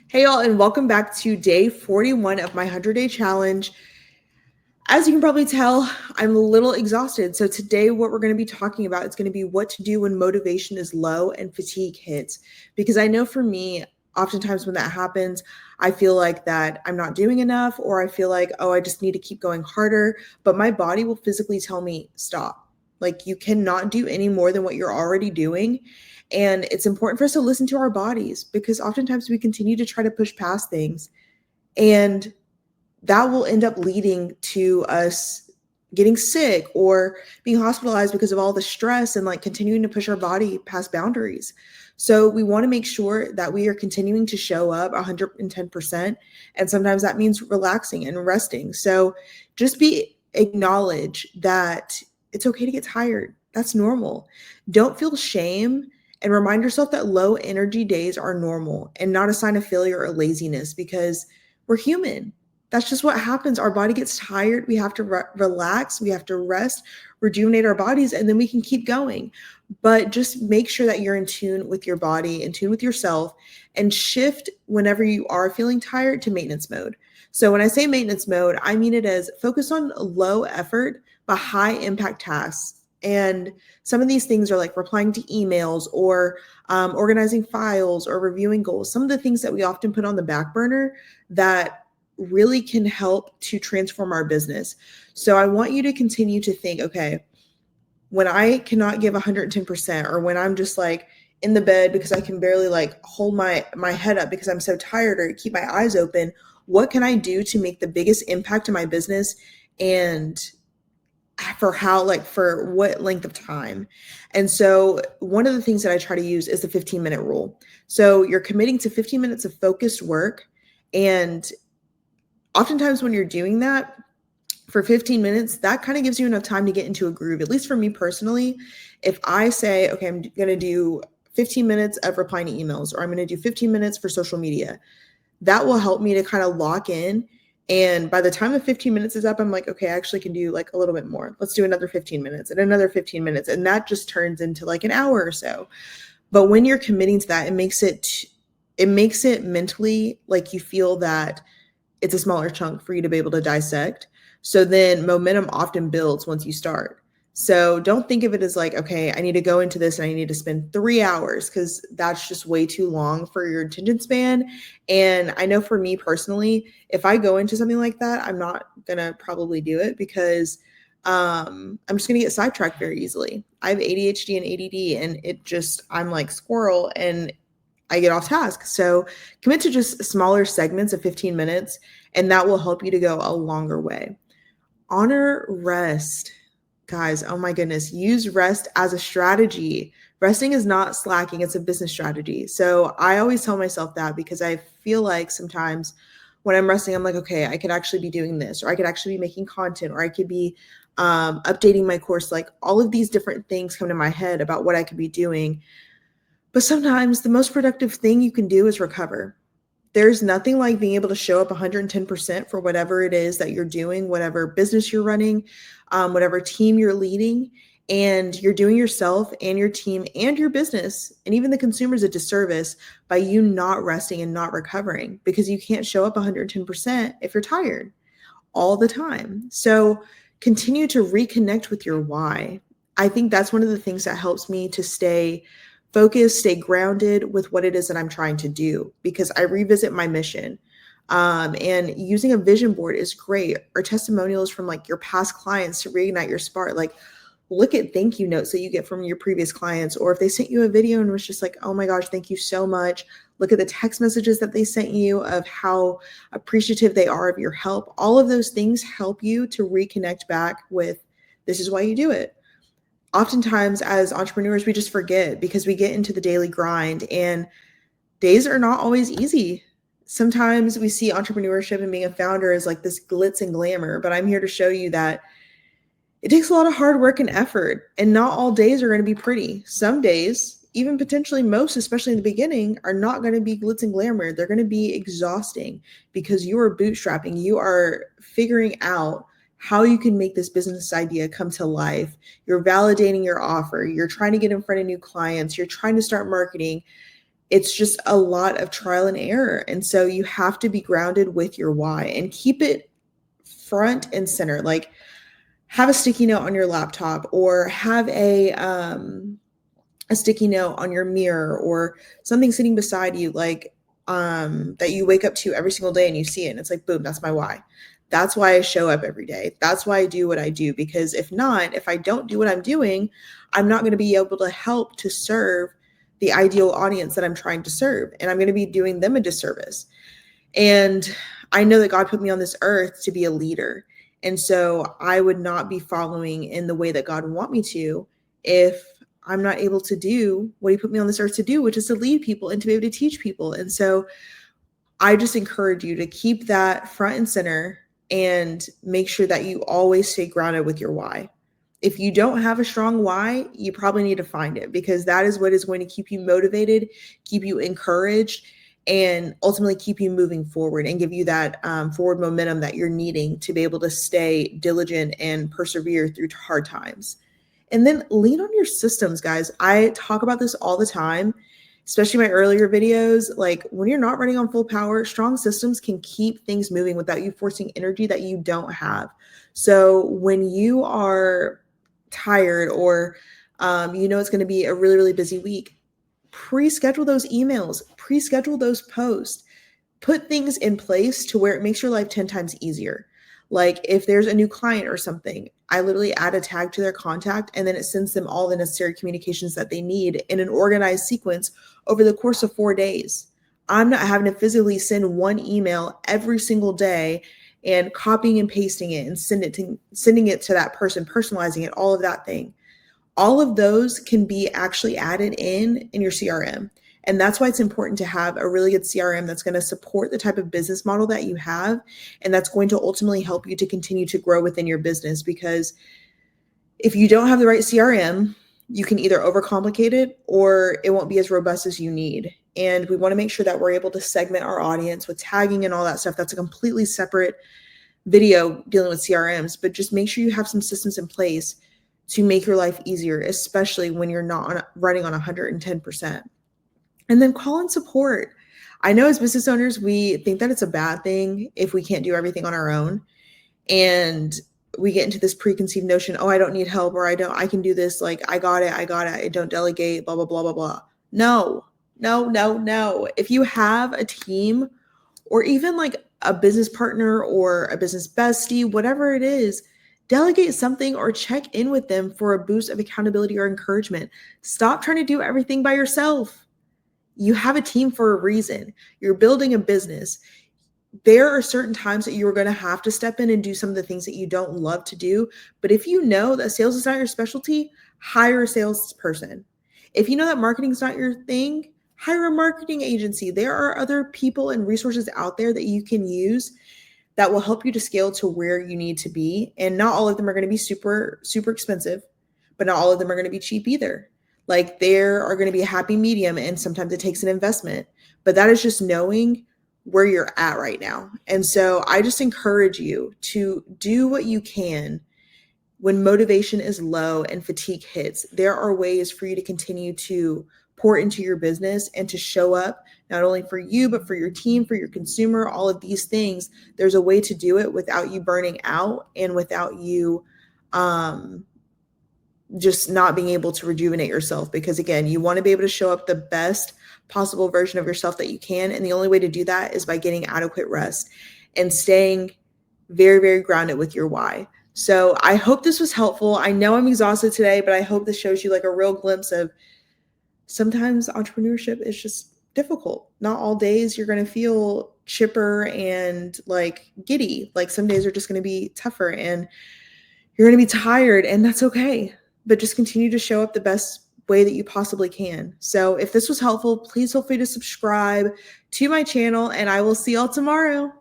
Hey y'all, and welcome back to day 41 of my 100-day challenge. As you can probably tell, I'm a little exhausted. So today what we're going to be talking about is going to be what to do when motivation is low and fatigue hits. Because I know for me, oftentimes when that happens, I feel like that I'm not doing enough, or I feel like, oh, I just need to keep going harder. But my body will physically tell me, stop. Like, you cannot do any more than what you're already doing. And it's important for us to listen to our bodies, because oftentimes we continue to try to push past things. And that will end up leading to us getting sick or being hospitalized because of all the stress and like continuing to push our body past boundaries. So we want to make sure that we are continuing to show up 110%. And sometimes that means relaxing and resting. So just acknowledge that it's okay to get tired. That's normal. Don't feel shame, and remind yourself that low energy days are normal and not a sign of failure or laziness, because we're human. That's just what happens. Our body gets tired. We have to relax. We have to rest, rejuvenate our bodies, and then we can keep going. But just make sure that you're in tune with your body, in tune with yourself, and shift whenever you are feeling tired to maintenance mode. So when I say maintenance mode, I mean it as focus on low effort but high impact tasks. And some of these things are like replying to emails, or organizing files, or reviewing goals. Some of the things that we often put on the back burner that really can help to transform our business. So I want you to continue to think, okay, when I cannot give 110%, or when I'm just like in the bed because I can barely like hold my head up because I'm so tired, or keep my eyes open, what can I do to make the biggest impact to my business, and for what length of time? And so one of the things that I try to use is the 15-minute rule. So you're committing to 15 minutes of focused work. And oftentimes when you're doing that for 15 minutes, that kind of gives you enough time to get into a groove. At least for me personally, if I say, okay, I'm going to do 15 minutes of replying to emails, or I'm going to do 15 minutes for social media, that will help me to kind of lock in. And by the time the 15 minutes is up, I'm like, okay, I actually can do like a little bit more. Let's do another 15 minutes and another 15 minutes. And that just turns into like an hour or so. But when you're committing to that, it makes it mentally like you feel that it's a smaller chunk for you to be able to dissect. So then momentum often builds once you start. So don't think of it as like, okay, I need to go into this and I need to spend 3 hours, because that's just way too long for your attention span. And I know for me personally, if I go into something like that, I'm not going to probably do it, because I'm just going to get sidetracked very easily. I have ADHD and ADD, and I'm like squirrel, and I get off task. So commit to just smaller segments of 15 minutes, and that will help you to go a longer way. Honor rest. Guys, oh my goodness, use rest as a strategy. Resting is not slacking, it's a business strategy. So I always tell myself that, because I feel like sometimes when I'm resting, I'm like, okay, I could actually be doing this, or I could actually be making content, or I could be updating my course. Like, all of these different things come to my head about what I could be doing. But sometimes the most productive thing you can do is recover. There's nothing like being able to show up 110% for whatever it is that you're doing, whatever business you're running, whatever team you're leading, and you're doing yourself and your team and your business and even the consumers a disservice by you not resting and not recovering, because you can't show up 110% if you're tired all the time. So continue to reconnect with your why. I think that's one of the things that helps me to stay focused, stay grounded with what it is that I'm trying to do, because I revisit my mission. And using a vision board is great, or testimonials from like your past clients to reignite your spark. Like, look at thank you notes that you get from your previous clients, or if they sent you a video and was just like, oh my gosh, thank you so much. Look at the text messages that they sent you of how appreciative they are of your help. All of those things help you to reconnect back with, this is why you do it. Oftentimes as entrepreneurs, we just forget, because we get into the daily grind, and days are not always easy. Sometimes we see entrepreneurship and being a founder as like this glitz and glamour, but I'm here to show you that it takes a lot of hard work and effort, and not all days are going to be pretty. Some days, even potentially most, especially in the beginning, are not going to be glitz and glamour. They're going to be exhausting, because you are bootstrapping. You are figuring out how you can make this business idea come to life. You're validating your offer. You're trying to get in front of new clients. You're trying to start marketing. it's just a lot of trial and error. And so you have to be grounded with your why and keep it front and center. Like, have a sticky note on your laptop, or have a sticky note on your mirror, or something sitting beside you, like that you wake up to every single day and you see it and it's like, boom, that's my why. That's why I show up every day. That's why I do what I do. Because if not, if I don't do what I'm doing, I'm not going to be able to help to serve the ideal audience that I'm trying to serve, and I'm going to be doing them a disservice. And I know that God put me on this earth to be a leader. And so I would not be following in the way that God would want me to if I'm not able to do what he put me on this earth to do, which is to lead people and to be able to teach people. And so I just encourage you to keep that front and center and make sure that you always stay grounded with your why. If you don't have a strong why, you probably need to find it, because that is what is going to keep you motivated, keep you encouraged, and ultimately keep you moving forward and give you that forward momentum that you're needing to be able to stay diligent and persevere through hard times. And then lean on your systems, guys. I talk about this all the time, especially my earlier videos. Like, when you're not running on full power, strong systems can keep things moving without you forcing energy that you don't have. So when you are tired, or it's going to be a really, really busy week, pre-schedule those emails, pre-schedule those posts, put things in place to where it makes your life 10 times easier. Like, if there's a new client or something, I literally add a tag to their contact, and then it sends them all the necessary communications that they need in an organized sequence over the course of 4 days. I'm not having to physically send one email every single day and copying and pasting it and sending it to that person, personalizing it, all of that thing. All of those can be actually added in your CRM. And that's why it's important to have a really good CRM that's going to support the type of business model that you have, and that's going to ultimately help you to continue to grow within your business. Because if you don't have the right CRM, you can either overcomplicate it, or it won't be as robust as you need. And we want to make sure that we're able to segment our audience with tagging and all that stuff. That's a completely separate video dealing with CRMs, but just make sure you have some systems in place to make your life easier, especially when you're not running on 110%. And then call in support. I know as business owners, we think that it's a bad thing if we can't do everything on our own. And we get into this preconceived notion, oh, I don't need help, or I can do this. Like, I got it. I don't delegate, blah, blah, blah, blah, blah. No. If you have a team, or even like a business partner or a business bestie, whatever it is, delegate something or check in with them for a boost of accountability or encouragement. Stop trying to do everything by yourself. You have a team for a reason. You're building a business. There are certain times that you are going to have to step in and do some of the things that you don't love to do. But if you know that sales is not your specialty, hire a salesperson. If you know that marketing is not your thing, hire a marketing agency. There are other people and resources out there that you can use that will help you to scale to where you need to be. And not all of them are going to be super, super expensive, but not all of them are going to be cheap either. Like, there are going to be a happy medium, and sometimes it takes an investment, but that is just knowing where you're at right now. And so I just encourage you to do what you can when motivation is low and fatigue hits. There are ways for you to continue to pour into your business and to show up not only for you, but for your team, for your consumer, all of these things. There's a way to do it without you burning out and without you just not being able to rejuvenate yourself. Because again, you want to be able to show up the best possible version of yourself that you can. And the only way to do that is by getting adequate rest and staying very, very grounded with your why. So I hope this was helpful. I know I'm exhausted today, but I hope this shows you like a real glimpse of sometimes entrepreneurship is just difficult. Not all days you're going to feel chipper and like giddy. Like, some days are just going to be tougher and you're going to be tired, and that's okay. But just continue to show up the best way that you possibly can. So if this was helpful, please feel free to subscribe to my channel, and I will see y'all tomorrow.